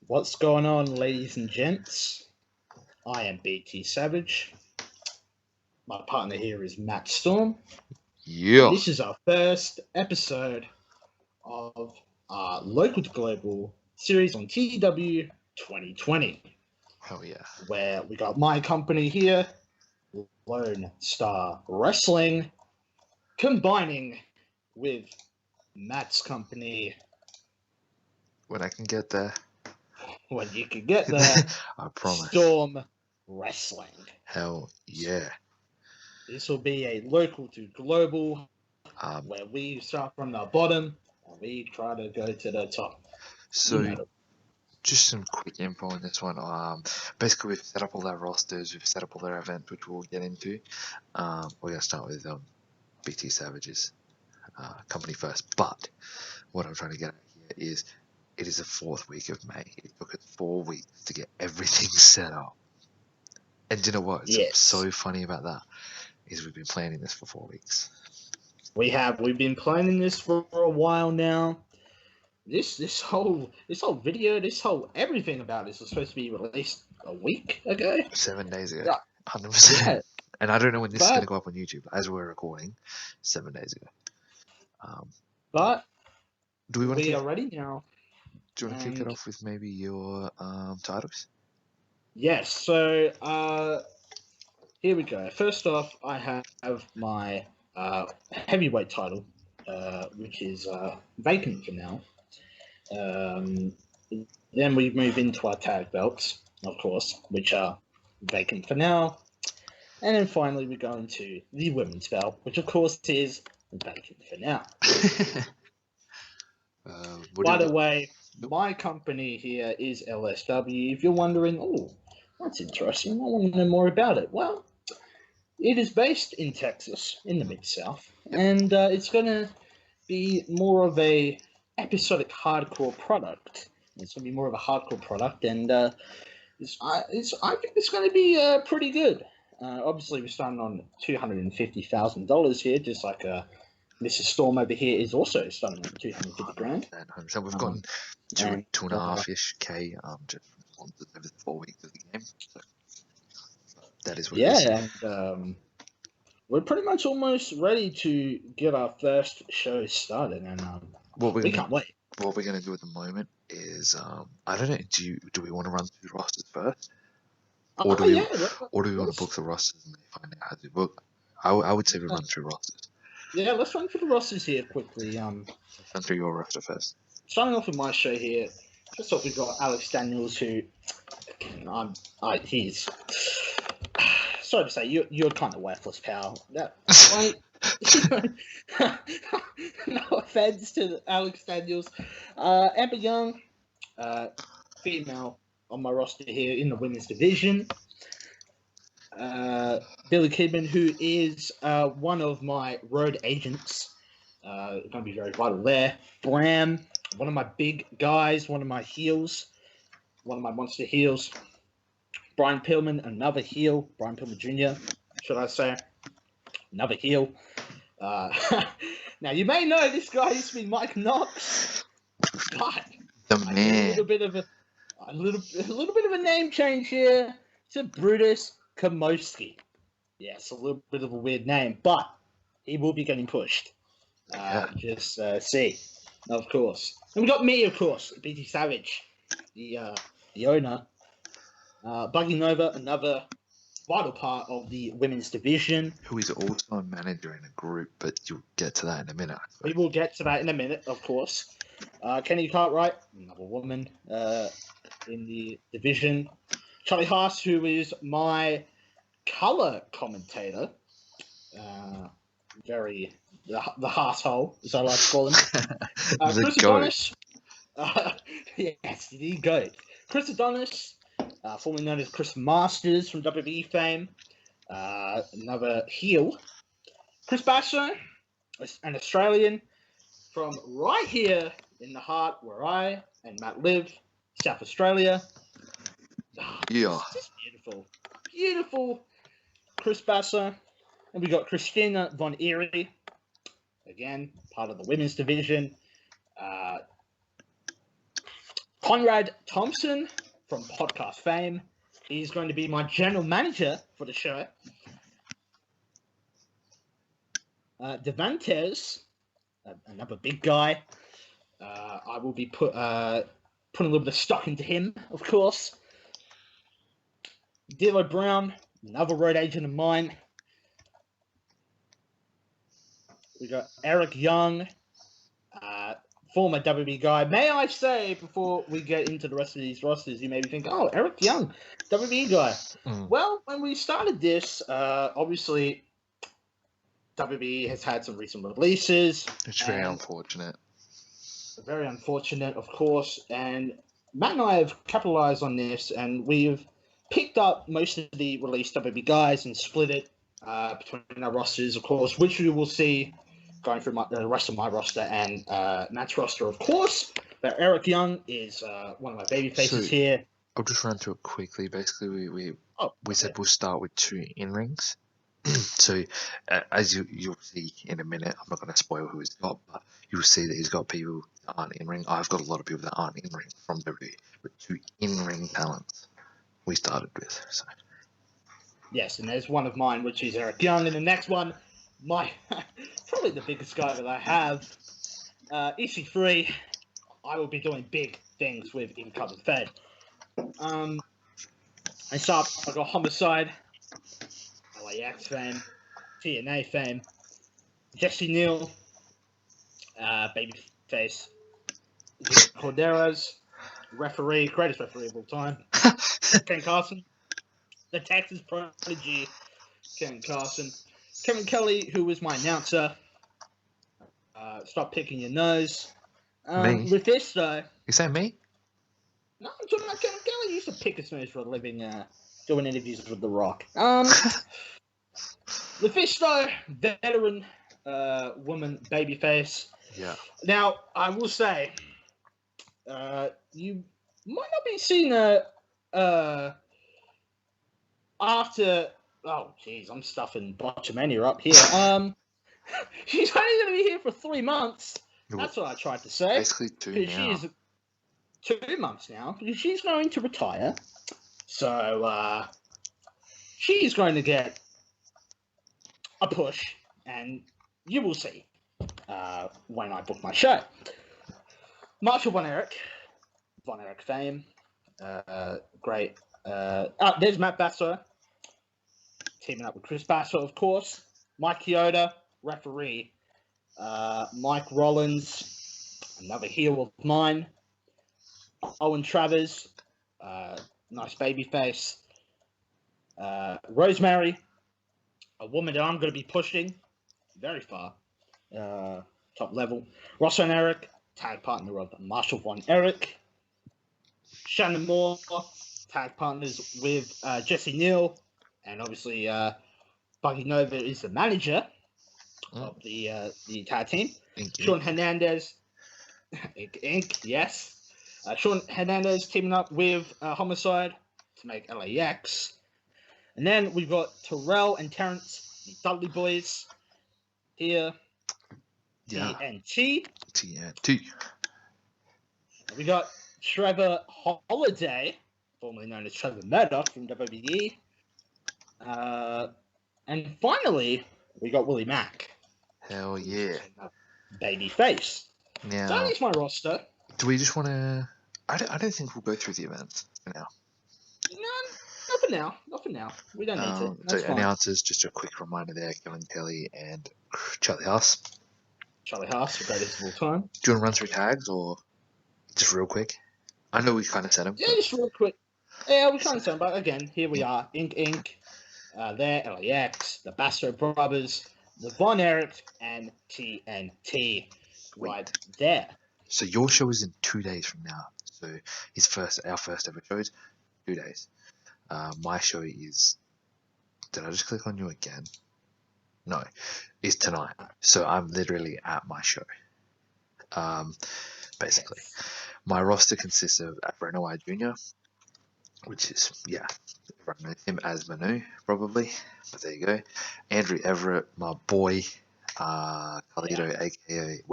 What's going on, ladies and gents? I am BT Savage. My partner here is Matt Storm. Yeah. And this is our first episode of our local to global series on TW 2020, Hell yeah. where we got my company here, Lone Star Wrestling, combining with Matt's company When I can get there, when you can get there, I promise. Storm Wrestling. Hell yeah. This will be a local to global Um, where we start from the bottom and we try to go to the top. so just some quick info on this one. Basically we've set up all our rosters, we've set up all our events, which we'll get into. We're gonna start with BT Savage's company first. But what I'm trying to get at here is it is the 4th week of May. It took us 4 weeks to get everything set up. And you know what? It's so funny about that is we've been planning this for 4 weeks. We've been planning this for a while now. This whole video, this whole everything about this was supposed to be released a week ago. 7 days ago. Yeah. 100%. Yeah. And I don't know when this is going to go up on YouTube. As we're recording, 7 days ago. But do we want to are ready now. Do you want to kick it off with maybe your titles? Yes. So here we go. First off, I have my heavyweight title, which is vacant for now. Then we move into our tag belts, of course, which are vacant for now. And then finally we go into the women's belt, which of course is vacant for now. By the way, my company here is LSW. If you're wondering, oh, that's interesting, I want to know more about it. Well, it is based in Texas, in the Mid-South, and it's going to be more of a episodic hardcore product. It's going to be more of a hardcore product, and I think it's going to be pretty good. Obviously, we're starting on $250,000 here, just like Mrs. Storm over here is also starting on 250 grand. So we've gotten 2.5-ish K just over the 4 weeks of the game. So that is what it is. And we're pretty much almost ready to get our first show started, and we can't wait. What we're going to do at the moment is, I don't know, do we want to run through the rosters first? Or do we want to book the rosters and find out how to book? I would say we run through rosters. Yeah, let's run through the rosters here quickly. Run through your roster first. Starting off with my show here, first off we've got Alex Daniels, who he's sorry to say you're kind of worthless, pal. No offense to Alex Daniels. Amber Young, female on my roster here in the women's division. Billy Kidman, who is one of my road agents, going to be very vital there. Bram, one of my big guys, one of my heels, one of my monster heels. Brian Pillman, another heel. Brian Pillman Jr., should I say. Another heel. Now, you may know this guy used to be Mike Knox, but the man. A little bit of a name change here to Brutus Kamoski. Yes, a little bit of a weird name, but he will be getting pushed. Just see, of course. And we got me, of course, BT Savage, the owner. Buggy Nova, another vital part of the women's division. Who is also a manager in a group, but you'll get to that in a minute. We will get to that in a minute, of course. Kenny Cartwright, another woman in the division. Charlie Haas, who is my color commentator. The Haas-hole, as I like to call him. Chris Adonis. Yes, the GOAT. Chris Adonis, formerly known as Chris Masters from WWE fame. Another heel. Chris Basso, an Australian from right here in the heart where I and Matt live, South Australia. Yeah. Just beautiful. Beautiful Chris Basso. And we got Christina Von Eerie, again, part of the women's division. Conrad Thompson from podcast fame. He's going to be my general manager for the show. Devantes, another big guy. I will be putting a little bit of stock into him, of course. D'Lo Brown, another road agent of mine. We got Eric Young, former WB guy. May I say, before we get into the rest of these rosters, you may be thinking, oh, Eric Young, WB guy. Well, when we started this, obviously, WB has had some recent releases. It's very unfortunate. Very unfortunate, of course. And Matt and I have capitalized on this, and we've picked up most of the released WB guys and split it between our rosters, of course, which we will see going through the rest of my roster and Matt's roster, of course. But Eric Young is one of my baby faces here. I'll just run through it quickly. Basically, we said we'll start with 2 in-rings. So, as you'll see in a minute, I'm not going to spoil who he's got, but you'll see that he's got people that aren't in-ring. I've got a lot of people that aren't in-ring from WWE, but 2 in-ring talents we started with. So. Yes, and there's one of mine, which is Eric Young, and the next one, probably the biggest guy that I have, EC3. I will be doing big things with Incoming Fed. I got Homicide, LAX fame, TNA fame, Jesse Neal, Babyface, Corderas, referee, greatest referee of all time, Ken Carson, the Texas prodigy, Ken Carson, Kevin Kelly, who was my announcer. Stop picking your nose. Me? With this, though... You say me? No, I'm talking about Kevin Kelly. He used to pick his nose for a living, doing interviews with The Rock. With this, though, veteran woman, babyface. Yeah. Now, I will say, you might not be seeing after... Oh, jeez, I'm stuffing Botchamania up here. She's only going to be here for 3 months. That's what I tried to say. Basically 2 now. She is 2 months now, because she's going to retire. So, she's going to get a push, and you will see when I book my show. Marshall Von Erich fame. Great. There's Matt Basso, teaming up with Chris Basso, of course. Mike Chioda, referee. Mike Rollins, another heel of mine. Owen Travers, nice baby face. Rosemary, a woman that I'm going to be pushing very far, top level. Ross Von Erich, tag partner of Marshall Von Erich. Shannon Moore, tag partners with Jesse Neal, and obviously Buggy Nova is the manager of the entire team. Sean Hernandez, Inc. Yes. Sean Hernandez teaming up with Homicide to make LAX. And then we've got Terrell and Terrence, the Dudley Boys, here. Yeah. TNT. TNT. We got Trevor Holiday, formerly known as Trevor Murdoch from WWE. And finally, we got Willie Mack. Hell yeah. Baby face. Now, so that is my roster. Do we just want to... I don't think we'll go through the events for now. No, not for now. Not for now. We don't need to. That's fine. Announcers, just a quick reminder there, Kevin Kelly and Charlie Haas. Charlie Haas, the greatest of all time. Do you want to run through tags or just real quick? I know we kind of said them. Yeah, just real quick. Yeah, we kind of said them, but again, here we are. Inc. There, LAX, the Basso Brothers, the Von Erich, and TNT. Right there. So your show is in 2 days from now. So our first ever show is 2 days. My show is... Did I just click on you again? No, it's tonight. So I'm literally at my show. Basically, my roster consists of Breno I Jr., which is, everyone knows him as Manu, probably. But there you go. Andrew Everett, my boy, Carlito, aka,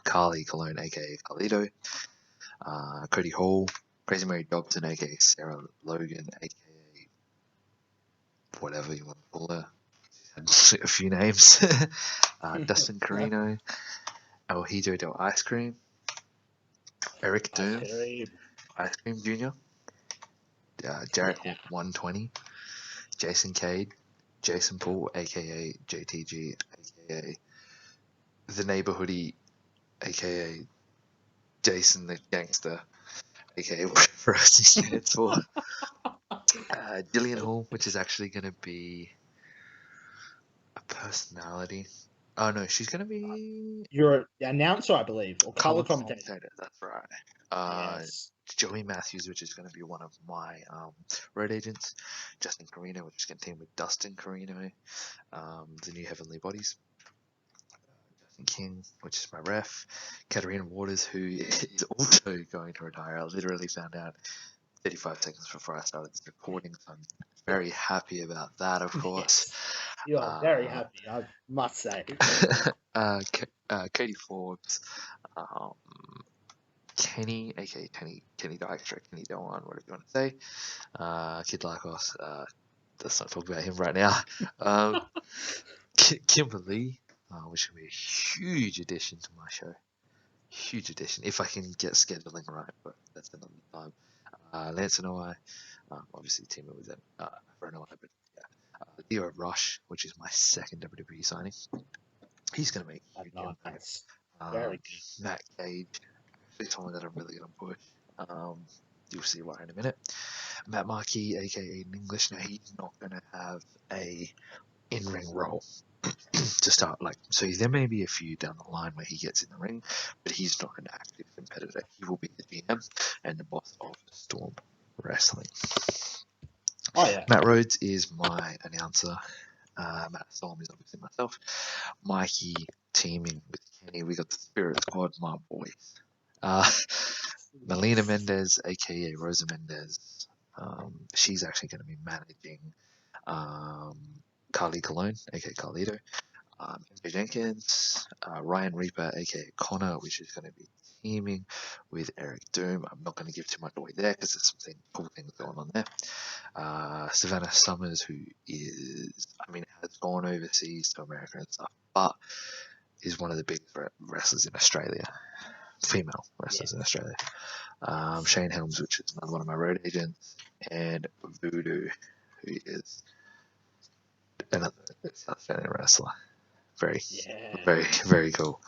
Carly Colon, aka Carlito. Cody Hall, Crazy Mary Dobson, aka Sarah Logan, aka whatever you want to call her. A few names. Dustin Carino, El Hijo del Ice Cream, Eric Doom, Ice Cream Jr., Jarrett 120, Jason Cade, Jason Paul, aka JTG, aka The Neighborhoodie, aka Jason the Gangster, aka whatever else he stands for. Jillian Hall, which is actually going to be a personality. Oh no, she's going to be You're an announcer, I believe, or color commentator. That's right. Yes. Joey Matthews, which is going to be one of my road agents. Justin Carino, which is going to team with Dustin Carino, the new Heavenly Bodies. Justin King, which is my ref. Katarina Waters, who is also going to retire. I literally found out 35 seconds before I started this recording, so I'm very happy about that, of course. Yes. You are very happy, I must say. Katie Forbes, Kenny, aka Kenny Dykstra, Kenny Dewan, whatever you want to say. Kid Lycos, let's not talk about him right now. Kimberly, which will be a huge addition to my show. Huge addition, if I can get scheduling right, but that's another time. Lance and I, obviously teaming with them, for an but yeah. Theo Rush, which is my second WWE signing. He's going to make a huge impact. Very good. Matt Cage, actually someone that I'm really going to push. You'll see why in a minute. Matt Markey, aka English, now he's not going to have a in-ring role to start. So there may be a few down the line where he gets in the ring, but he's not an active competitor. He will be the GM and the boss of Storm Wrestling. Oh yeah. Matt Rhodes is my announcer. Matt Storm is obviously myself. Mikey teaming with Kenny. We got the Spirit Squad, my boys. Melina Mendez, aka Rosa Mendez. She's actually going to be managing Carly Cologne, aka Carlito. MJ Jenkins, Ryan Reaper, aka Connor, which is going to be teaming with Eric Doom. I'm not going to give too much away there because there's some cool things going on there. Savannah Summers, who has gone overseas to America and stuff, but is one of the biggest wrestlers in Australia, female wrestlers in Australia. Shane Helms, which is another one of my road agents, and Voodoo, who is another South Australian wrestler. Very, very cool.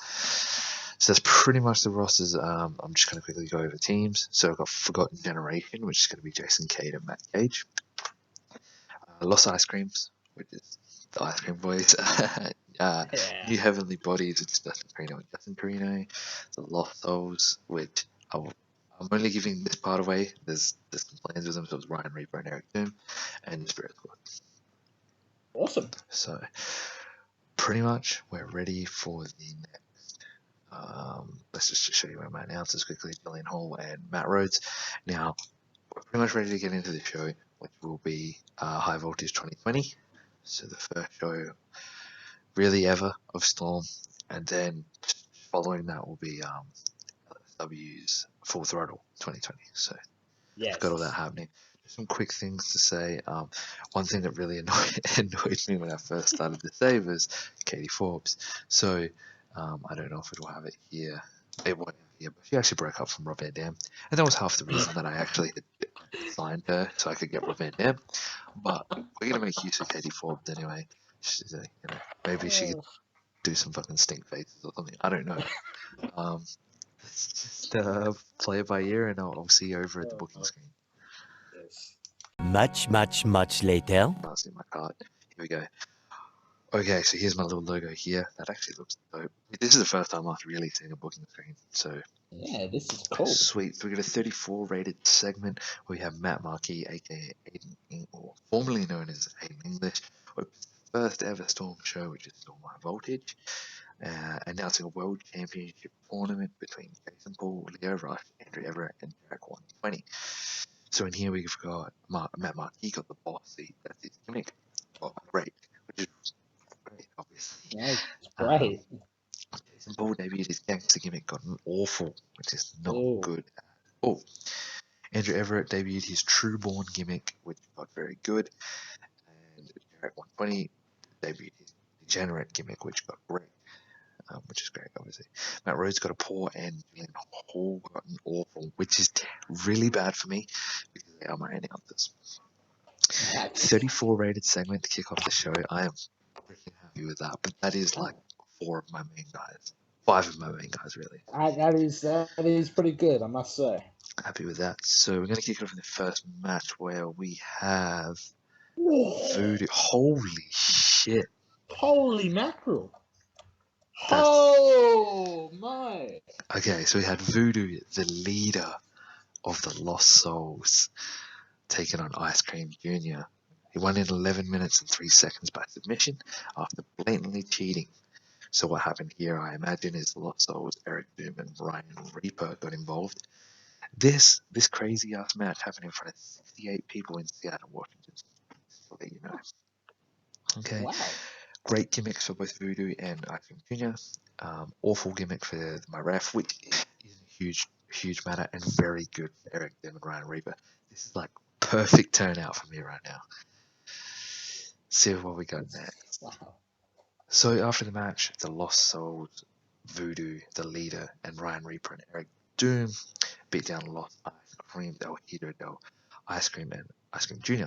So that's pretty much the rosters. I'm just going to quickly go over teams. So I've got Forgotten Generation, which is going to be Jason Cade and Matt Cage. Los Ice Creams, which is the Ice Cream Boys. New Heavenly Bodies, which is Dustin Carino and Justin Carino. The Lost Souls, which I'm only giving this part away. There's some plans with them, so it's Ryan Reaper and Eric Doom, and the Spirit Squad. Awesome. So pretty much we're ready for the next. Let's just show you my announcers quickly. Jillian Hall and Matt Rhodes. Now we're pretty much ready to get into the show, which will be High Voltage 2020. So the first show really ever of Storm, and then following that will be LSW's Full Throttle 2020. So I've got all that happening. Some quick things to say. One thing that really annoyed me when I first started to say was Katie Forbes. So I don't know if it'll have it here. It won't have it here, but she actually broke up from Rob Van Dam, and that was half the reason that I actually had signed her so I could get Rob Van Dam. But we're gonna make use of Katie Forbes anyway. She's maybe she could do some fucking stink faces or something. I don't know. Let's just play it by ear, and I'll see you over at the booking screen. Much later. I'll see my card. Here we go. Okay, so here's my little logo here. That actually looks dope. This is the first time I've really seen a booking screen, so yeah, this is cool. Sweet. So we got a 34 rated segment where we have Matt Markey, aka Aiden, or formerly known as Aiden English, first ever Storm show, which is Storm High Voltage, announcing a World Championship tournament between Jason Paul, Leo Rush, Andrew Everett, and Jack 120. So in here we've got Matt Markey, he got the boss seat. That's his gimmick. Oh, great. Which is great, obviously. Yeah, it's great. Jason Paul debuted his gangster gimmick, got an awful, which is not good Oh, Andrew Everett debuted his Trueborn gimmick, which got very good. And Jarrett 120 debuted his Degenerate gimmick, which got great. Which is great, obviously. Matt Rhodes got a poor, and Julian Hall got an awful, which is really bad for me because they are my announcers. 34 rated segment to kick off the show. I am freaking happy with that, but that is like 4 of my main guys. 5 of my main guys, really. That is pretty good, I must say. Happy with that. So we're going to kick it off in the first match where we have Voodoo. Holy shit. Holy mackerel. Oh my. Okay, so we had Voodoo, the leader of the Lost Souls, taking on Ice Cream Jr. He won in 11 minutes and 3 seconds by submission after blatantly cheating. So what happened here, I imagine, is the Lost Souls, Eric Doom and Ryan Reaper got involved. This crazy ass match happened in front of 68 people in Seattle, Washington. So let you know. Okay. Wow. Great gimmicks for both Voodoo and Ice Cream Jr. Awful gimmick for my ref, which is a huge matter, and very good for Eric Doom and Ryan Reaper. This is like perfect turnout for me right now. See what we got next. Wow. So after the match, the Lost Souls, Voodoo, the leader, and Ryan Reaper and Eric Doom beat down Lost Ice Cream, El Hito Del Ice Cream and Ice Cream Jr.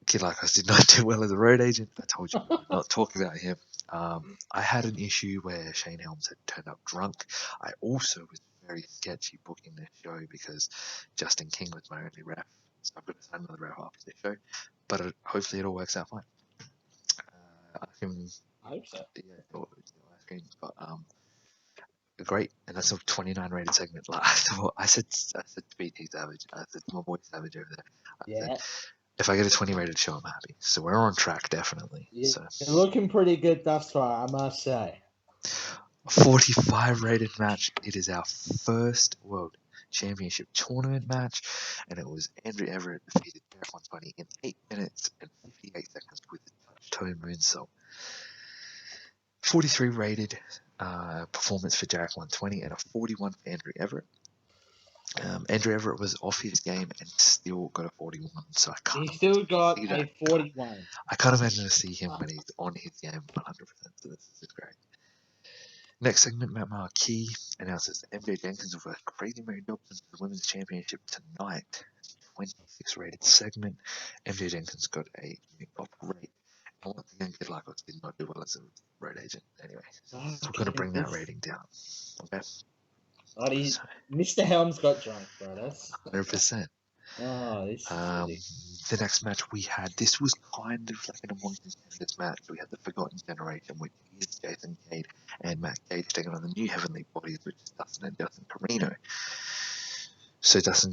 Kid Lycos did not do well as a road agent. I told you not talk about him. I had an issue where Shane Helms had turned up drunk. I also was very sketchy booking this show because Justin King was my only ref. So I've got to sign another ref after this show. But hopefully it all works out fine. I hope so. Yeah, Ice Cream got great, and that's a 29 rated segment. Like I said to BT Savage, I said to my boy Savage over there, I said, if I get a 20 rated show, I'm happy. So we're on track, definitely. Yeah, so you're looking pretty good thus far, I must say. A 45 rated match. It is our first World Championship tournament match, and it was Andrew Everett defeated Derek 120 in 8 minutes and 58 seconds with a touch-toe moonsault. 43 rated performance for Jarek 120 and a 41 for Andrew Everett. Andrew Everett was off his game and still got a 41, so I can't. He still got a 41. I can't imagine to see him when he's on his game 100%. So this is great. Next segment, Matt Marquis announces that MJ Jenkins will versus Crazy Mary Dobson for the Women's Championship tonight. 26 rated segment. MJ Jenkins got a gimmick of great. And once again, Kid Lycos did not do well as a road agent. Anyway, so we're going to bring that rating down. Okay? Buddy, Mr. Helms got drunk, bro. That's 100%. Oh, this is the next match we had, this was kind of like an among contenders match. We had the Forgotten Generation, which is Jason Cade and Matt Cage taking on the new Heavenly Bodies, which is Dustin and Justin Carino. So Dustin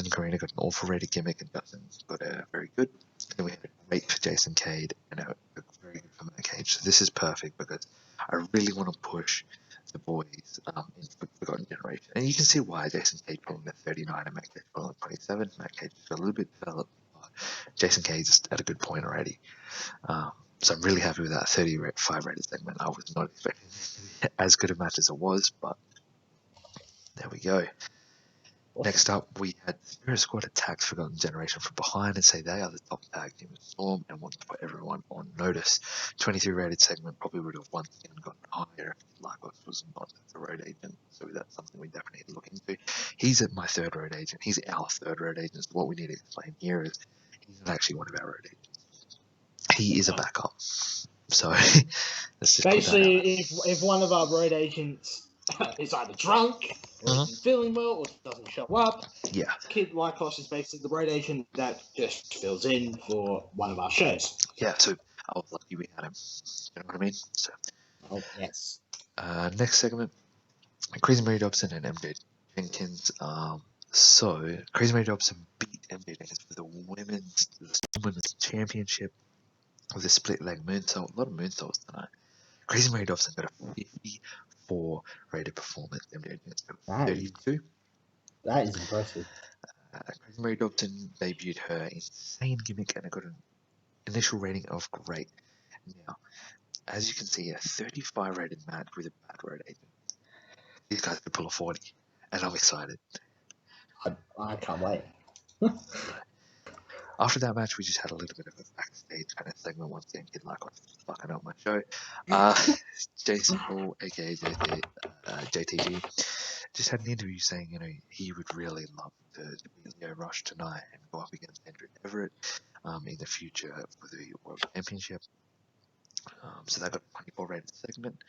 Carino got an awful rated gimmick, and Dustin got a very good. Then we had a great for Jason Cade and a very good for Matt Cage. So this is perfect because I really want to push the boys in Forgotten Generation. And you can see why Jason Cage put on the 39 and Matt Cage put on the 27. Matt Cage just got a little bit developed, but Jason Cage is at a good point already. So I'm really happy with that 35 rated segment. I was not expecting as good a match as it was, but there we go. Next up, we had Spirit Squad attack Forgotten Generation from behind and say they are the top tag team of Storm and want to put everyone on notice. 23 rated segment probably would have once again gotten higher if Lycos was not the road agent. So that's something we definitely need to look into. He's at my third road agent. He's our third road agent. So what we need to explain here is he's not actually one of our road agents. He is a backup. So let's just basically, if one of our road agents is either drunk or isn't feeling well or doesn't show up, yeah, Kid Lycos is basically the road agent that just fills in for one of our shows. Yeah, so I was lucky we had him. You know what I mean? So, yes. Next segment, Crazy Mary Dobson and MJ Jenkins. So Crazy Mary Dobson beat MJ Jenkins for the women's championship with a split leg moonsault. A lot of moonsaults tonight. Crazy Mary Dobson got a 54 rated performance. MJ Jenkins got 32. That is impressive. Crazy Mary Dobson debuted her insane gimmick and it got an initial rating of great. Now, as you can see, a 35 rated match with a bad road agent. these guys could pull a 40, and I'm excited. I can't wait. After that match, we just had a little bit of a backstage kind of segment once again. Kid like was fucking up my show. Jason Paul, aka JTG, just had an interview saying, you know, he would really love to beat Leo Rush tonight and go up against Andrew Everett in the future for the World Championship. So that got a 24 rated segment.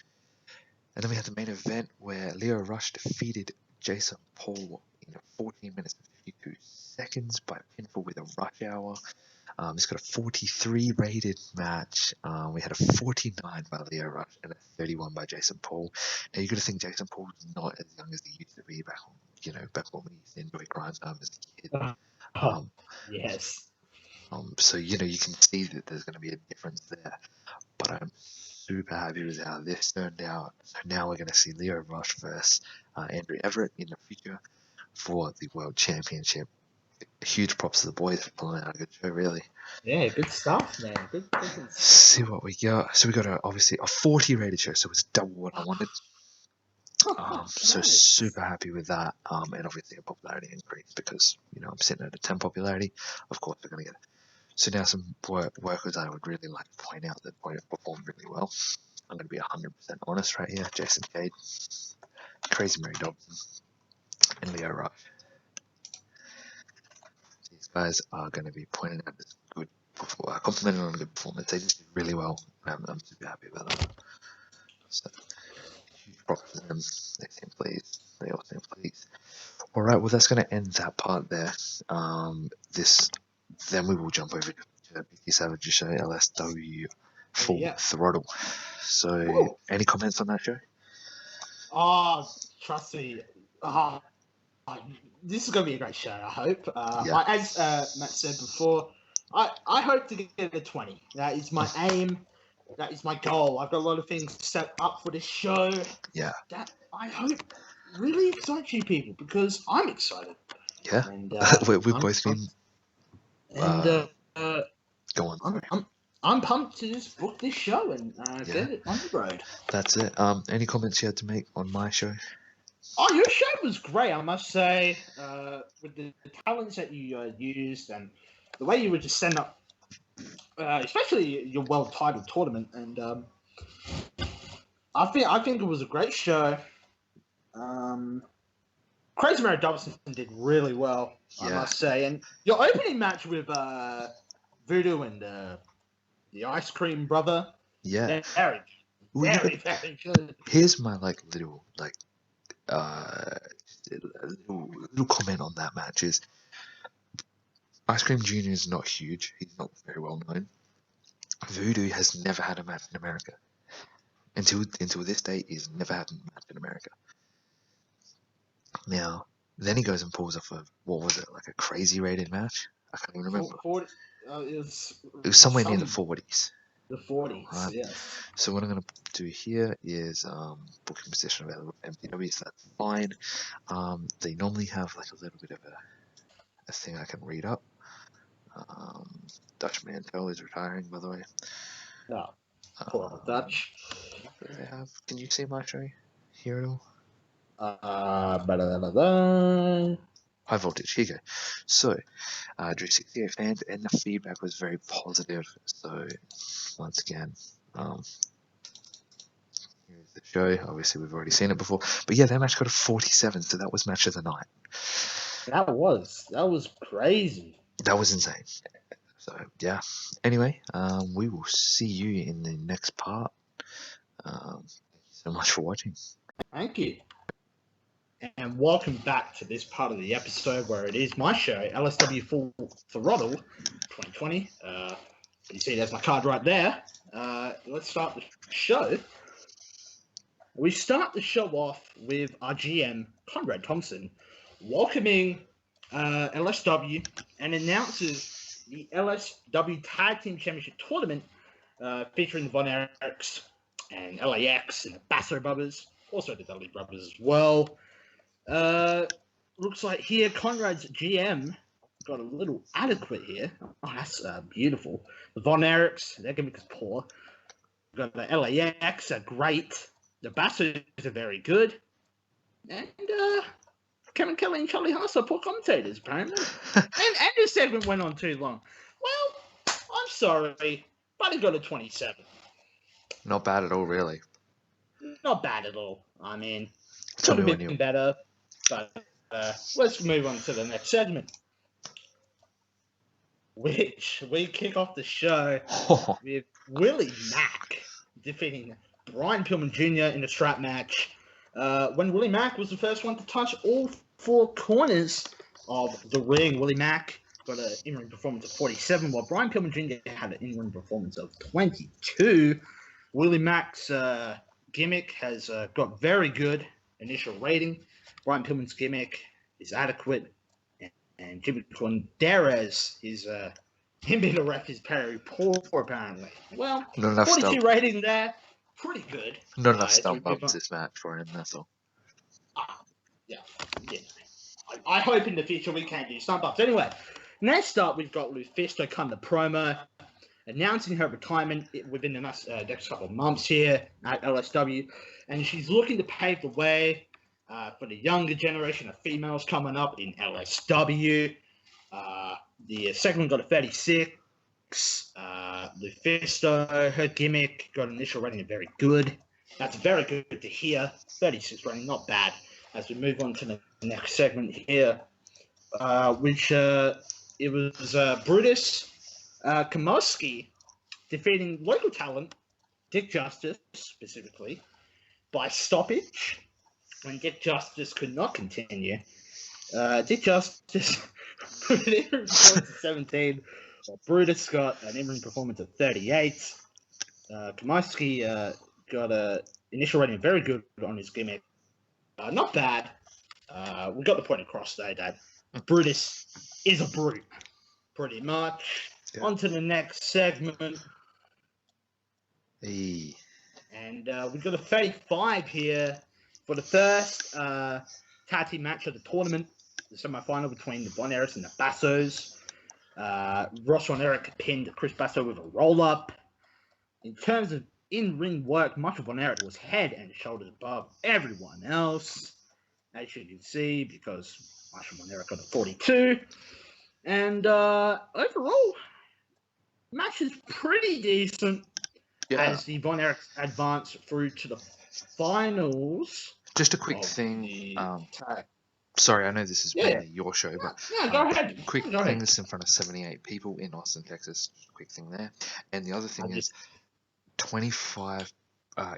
And then we had the main event where Leo Rush defeated Jason Paul in 14 minutes and 52 seconds by pinfall with a rush hour. It's got a 43 rated match. We had a 49 by Leo Rush and a 31 by Jason Paul. Now you're gonna think Jason Paul's not as young as he used to be back when we used to enjoy grind time as a kid. Yes. So you know you can see that there's gonna be a difference there. But I'm super happy with how this turned out. So now we're gonna see Leo Rush versus Andrew Everett in the future for the World Championship. Huge props to the boys for pulling out a good show, really. Yeah, good stuff, man. Good stuff. See what we got. So we got obviously a 40 rated show, so it's double what I wanted. So Nice. super happy with that. And obviously a popularity increase because I'm sitting at a 10 popularity. Of course we're gonna get it. So now some workers I would really like to point out that performed really well. I'm gonna be 100% honest right here. Jason Cade, Crazy Mary Dobson, and Leo Rush. These guys are going to be pointing out this good, complimenting on a good performance. They did really well. I'm super happy about that. So, huge props to them. They seem pleased. They all seem pleased. All right, well, that's going to end that part there. Then we will jump over to BT Savage's show, LSW Full Throttle. So, any comments on that show? Trust me. This is going to be a great show, I hope. As Matt said before, I hope to get a 20. That is my aim. That is my goal. I've got a lot of things set up for this show. Yeah. That I hope really excites you people because I'm excited. Yeah. And, we've both been. Go on. I'm pumped to just book this show and get it on the road. That's it. Any comments you had to make on my show? Oh, your show was great, I must say. With the talents that you used and the way you would just send up, especially your world-titled tournament, and I think it was a great show. Crazy Mary Dobson did really well, I must say, and your opening match with Voodoo and the Ice Cream Brother, very good. Here's my little comment on that match is Ice Cream Jr. is not huge. He's not very well known. Voodoo has never had a match in America. Until this day, he's never had a match in America. Now, then he goes and pulls off what was it, like a crazy rated match? I can't even remember. 40, it was somewhere near the 40s. The 40s, right. Yeah. So what I'm going to do here is booking position available for MPW, so that's fine. They normally have a little bit of a thing I can read up. Dutch Mantel is retiring, by the way. No. Poor Dutch. Can you see my show here at all? High voltage, here you go. So, drew 68 fans, and the feedback was very positive. So, once again, here's the show. Obviously, we've already seen it before, but yeah, that match got a 47, so that was match of the night. That was crazy. That was insane. So, yeah. Anyway, we will see you in the next part. Thank you so much for watching. Thank you. And welcome back to this part of the episode where it is my show, LSW Full Throttle 2020. You see there's my card right there. Let's start the show. We start the show off with our GM, Conrad Thompson, welcoming LSW and announces the LSW Tag Team Championship Tournament featuring the Von Erichs and LAX and the Basso Brothers, also the Dudley Brothers as well. Looks like here Conrad's GM got a little adequate here. Oh, that's beautiful. The Von Erichs, they're going to be poor. We've got the LAX, are great. The Bassos are very good. And Kevin Kelly and Charlie Haas are poor commentators, apparently. and this segment went on too long. Well, I'm sorry, but he got a 27. Not bad at all, really. Not bad at all. I mean, Tell could me have when been you. better, but let's move on to the next segment, which we kick off the show with Willie Mack defeating Brian Pillman Jr. in a strap match. When Willie Mack was the first one to touch all four corners of the ring, Willie Mack got an in-ring performance of 47, while Brian Pillman Jr. had an in-ring performance of 22. Willie Mack's gimmick has got very good initial rating. Brian Pillman's gimmick is adequate, and Jimmy Corderas is him being a ref is very poor, apparently. Well, Not enough 42 stump. rating there, pretty good. Not enough as we stump move ups on. this match for him. That's all. Yeah. I hope in the future we can do stump ups. Anyway, next up we've got Lufisto come to promo, announcing her retirement within the next couple of months here at LSW, and she's looking to pave the way for the younger generation of females coming up in LSW. The segment got a 36. Lufisto, her gimmick got an initial rating of very good. That's very good to hear. 36 rating, not bad. As we move on to the next segment here, which it was Brutus Kamoski defeating local talent, Dick Justice specifically, by stoppage when Dick Justice could not continue. Dick Justice put an in-ring performance of 17, while Brutus got an in-ring performance of 38. Kamoski got an initial rating very good on his gimmick. Not bad. We got the point across today that Brutus is a brute, pretty much. Yeah. On to the next segment. Hey. And we've got a 35 here for the first tag team match of the tournament, the semi-final between the Von Erichs and the Bassos. Ross Von Erich pinned Chris Basso with a roll-up. In terms of in-ring work, Marshall Von Erich was head and shoulders above everyone else, as you can see, because Marshall Von Erich got a 42. And overall, match is pretty decent. Yeah. As the Von Erichs advance through to the finals. Just a quick of thing. the tag. Sorry, I know this is Yeah. mainly your show, but No, go ahead. quick Go ahead. thing. This is in front of 78 people in Austin, Texas. Quick thing there. And the other thing I is 25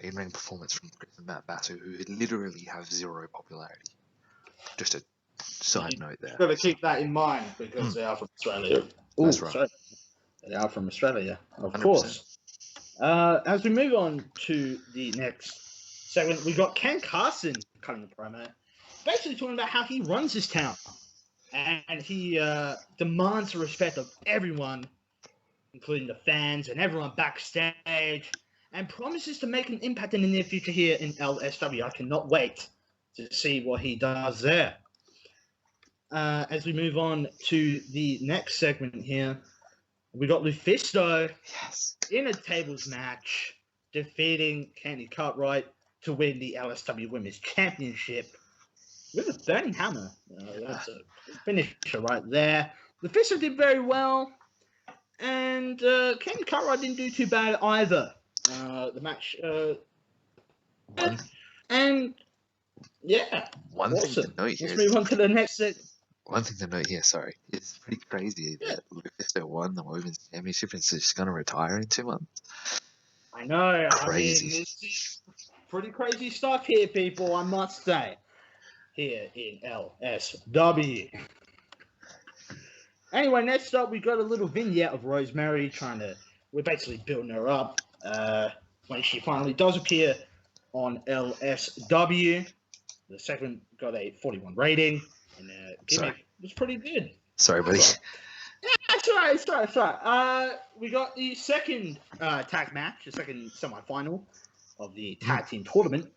in-ring performance from Chris and Matt Basso, who literally have zero popularity. Just a side note there. Got to keep that in mind because they are from Australia. That's right. Sorry. They are from Australia, of 100%. course. As we move on to the next segment, we got Ken Carson cutting the promo, basically talking about how he runs his town, and he demands the respect of everyone, including the fans and everyone backstage, and promises to make an impact in the near future here in LSW. I cannot wait to see what he does there. As we move on to the next segment here, we got Lufisto Yes. in a tables match, defeating Candy Cartwright to win the LSW Women's Championship with a burning hammer. That's a finisher right there. Lufisto did very well, and Candy Cartwright didn't do too bad either. The match, One, and yeah, one thing awesome. to note here. Let's move on to the next segment. One thing to note here, sorry, it's pretty crazy that Lufisto won the Women's Championship and she's going to retire in 2 months. I know. Crazy. I mean, this is pretty crazy stuff here, people, I must say, here in LSW. Anyway, next up, we got a little vignette of Rosemary we're basically building her up when she finally does appear on LSW. The segment got a 41 rating, and the gimmick was pretty good. Sorry, buddy. Yeah, it's all right. We got the second tag match, the second semi-final of the tag team tournament,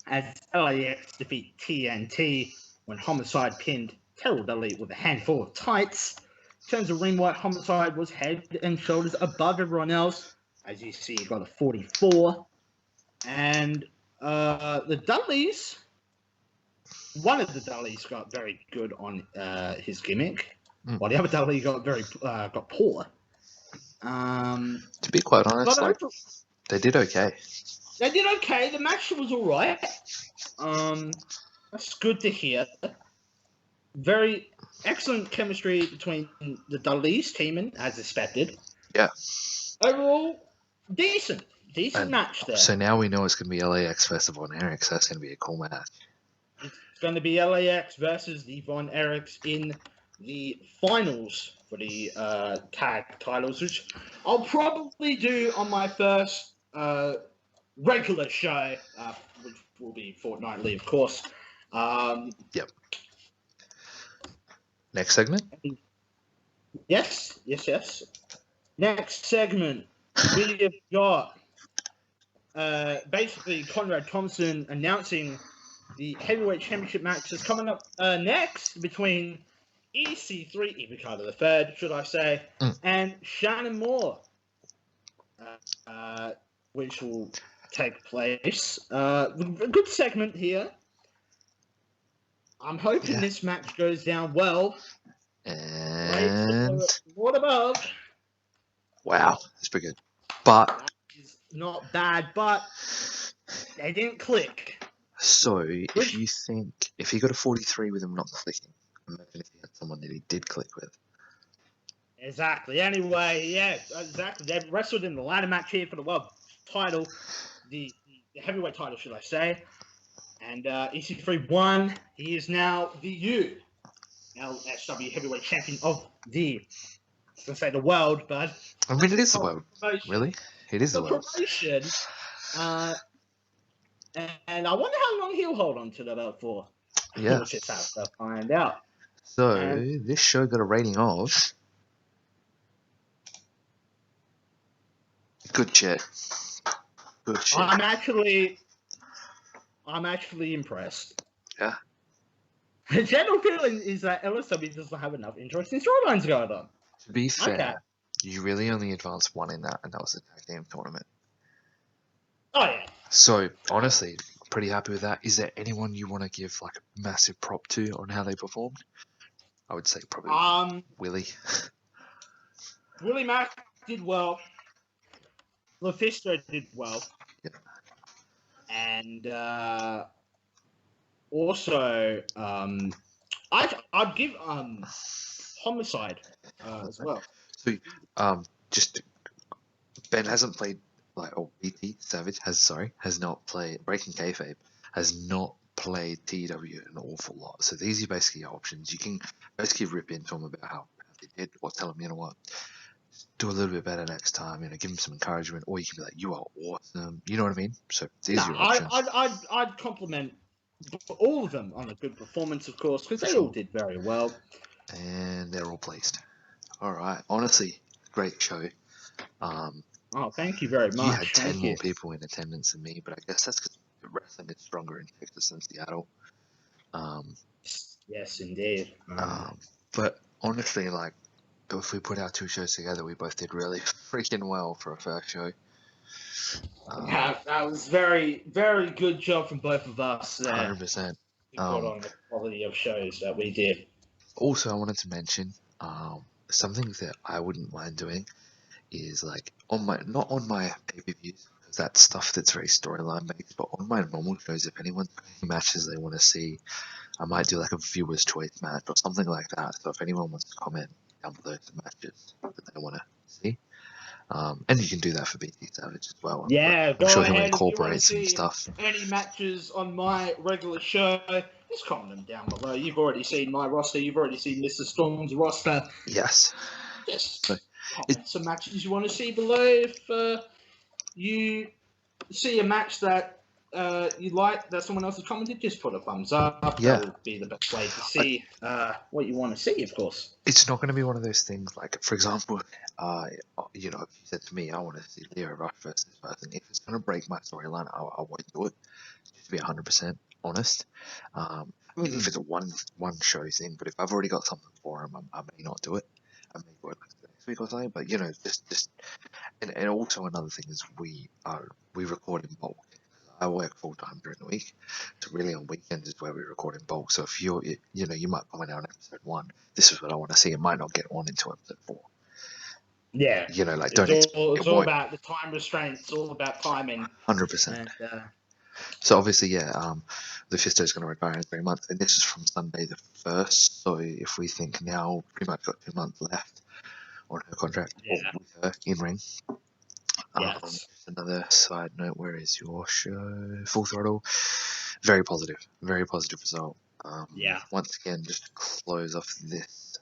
as LAX defeat TNT when Homicide pinned Terrell Dudley with a handful of tights. In terms of ring work, Homicide was head and shoulders above everyone else. As you see, he got a 44. And the Dudleys one of the Dudleys got very good on his gimmick, Mm. while the other Dudley got poor. To be quite honest, But like, they did okay. they did okay. The match was all right. That's good to hear. Very excellent chemistry between the Dudleys teaming, as expected. Yeah. Overall, decent And match there. So now we know it's going to be LAX versus Von Erich, so that's going to be a cool match. It's going to be LAX versus the Von Erichs in the finals for the tag titles, which I'll probably do on my first regular show, which will be fortnightly, of course. Next segment? Yes. Next segment, we have got basically Conrad Thompson announcing the heavyweight championship match is coming up next between EC3, Ibukata the Third, should I say, and Shannon Moore, which will take place. A good segment here. I'm hoping this match goes down well. And What above? wow, that's pretty good. But It's not bad, but they didn't click. so if you think if he got a 43 with him not clicking, imagine if he had someone that he did click with. Exactly. Anyway, yeah, exactly. They wrestled in the ladder match here for the world title, the heavyweight title, should I say? And EC3 won. He is now the LSW heavyweight champion of I was gonna say the world, but I mean, it is the world. Really, it is the world. Promotion. And I wonder how long he'll hold on to the belt for. Yeah. We'll just have to find out. So this show got a rating of good shit. Good shit. I'm actually impressed. Yeah. The general feeling is that LSW doesn't have enough interesting storylines going on. To be fair, you really only advanced one in that, and that was the tag team tournament. Oh yeah. So honestly, pretty happy with that. Is there anyone you want to give like a massive prop to on how they performed? I would say probably Willie. Willie Mack did well. LuFisto did well. Yeah. And also, I'd give Homicide as well. So just Ben hasn't played BT Savage has not played Breaking Kayfabe, has not played TW an awful lot. So these are basically your options. You can basically rip into them about how they did, or tell them, you know what, do a little bit better next time, give them some encouragement, or you can be like, you are awesome, you know what I mean? So these are your options. I'd compliment all of them on a good performance, of course, because they all did very well. And they're all placed. All right, honestly, great show. Oh, thank you very much. You had 10 more people in attendance than me, but I guess that's because wrestling is stronger in Texas than Seattle. Yes, indeed. But honestly, if we put our two shows together, we both did really freaking well for a first show. That was very, very good job from both of us. 100%. We put on the quality of shows that we did. Also, I wanted to mention something that I wouldn't mind doing is not on my pay-per-views, because that's stuff that's very storyline based, but on my normal shows, if anyone's got any matches they want to see, I might do a viewer's choice match or something like that. So if anyone wants to comment down below some matches that they want to see, and you can do that for BT Savage as well. Yeah, I'm sure he'll incorporate some stuff. Any matches on my regular show, just comment them down below. You've already seen my roster. You've already seen Mr. Storm's roster. Yes. Just comment some matches you want to see below. If you see a match that you like that someone else has commented, just put a thumbs up. Yeah. That would be the best way to see what you want to see, of course. It's not going to be one of those things for example, if you said to me, I want to see Leo Rush versus this person, if it's going to break my storyline, I won't do it. Just to be 100% honest. I mean, if it's a one show thing, but if I've already got something for him, I may not do it. I may do it next week or something, but just and also another thing is we record in bulk. I work full time during the week, so really on weekends is where we record in bulk. So if you know, you might comment on episode 1. This is what I want to see. It might not get on into episode 4. Yeah. You know, like It's all about the time restraint. It's all about timing. 100%. And So obviously, Lufisto is going to retire in 3 months, and this is from Sunday the 1st. So if we think now, pretty much got 2 months left on her contract with her in ring. yes. Just another side note, where is your show? Full Throttle. Very positive result. Once again, just to close off this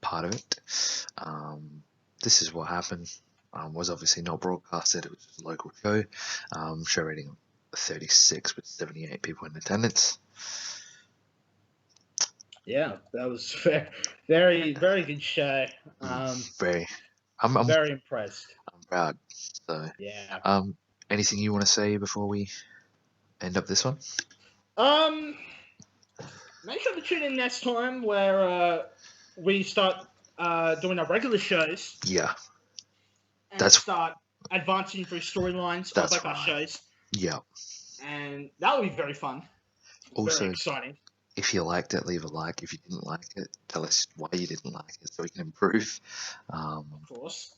part of it, this is what happened. Was obviously not broadcasted. It was just a local show. Show rating 36 with 78 people in attendance. Yeah, that was very, very good show. I'm very impressed. I'm proud. So yeah. Anything you want to say before we end up this one? Make sure to tune in next time where we start doing our regular shows. Yeah. And start advancing through storylines of like our shows. Yeah. And that will be very fun. Also, very exciting. If you liked it, leave a like. If you didn't like it, tell us why you didn't like it so we can improve. Of course.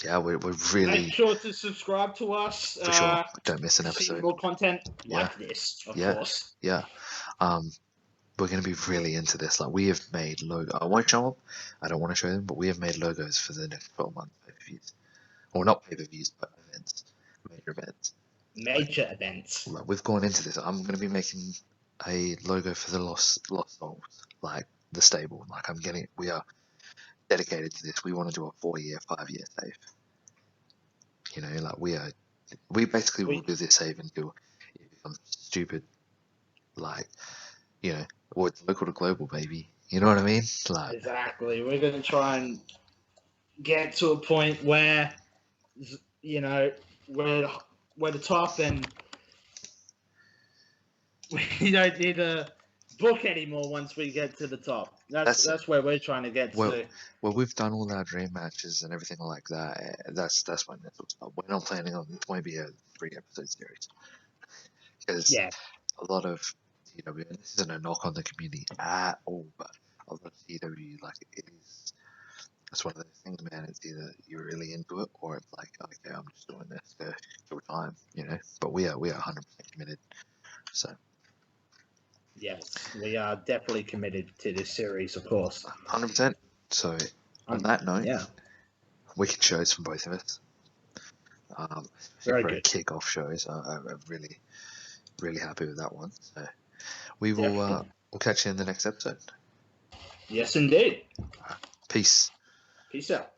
Yeah, we're really... Make sure to subscribe to us. For sure. Don't miss an episode. See more content like this, of course. Yeah. We're going to be really into this. Like, we have made logos. I won't show them. I don't want to show them, but we have made logos for the next 12 months pay-per-views. Or not pay-per-views, but events. Major events. Major events. Like, we've gone into this. I'm going to be making a logo for the Lost Souls, like the stable. Like, we are dedicated to this. We want to do a 4-year, 5-year save. You know, like we basically will do this save until it becomes stupid. Like, you know, well, it's local to global, baby. You know what I mean? Like, exactly. We're going to try and get to a point where, you know, we're the top and we don't need a book anymore once we get to the top. That's where we're trying to get to. Well, we've done all our dream matches and everything like that. That's when this will start. We're not planning on this might be a 3-episode series because a lot of TW, and this isn't a knock on the community at all, but a lot of TW, like, it's one of those things, man. It's either you're really into it or it's like, okay, I'm just doing this to kill time, you know. But we are 100% committed. So. Yes, we are definitely committed to this series, of course. 100%. So, on that note, wicked shows from both of us. Very good. Kick-off shows. I'm really, really happy with that one. So, we will we'll catch you in the next episode. Yes, indeed. Peace. Peace out.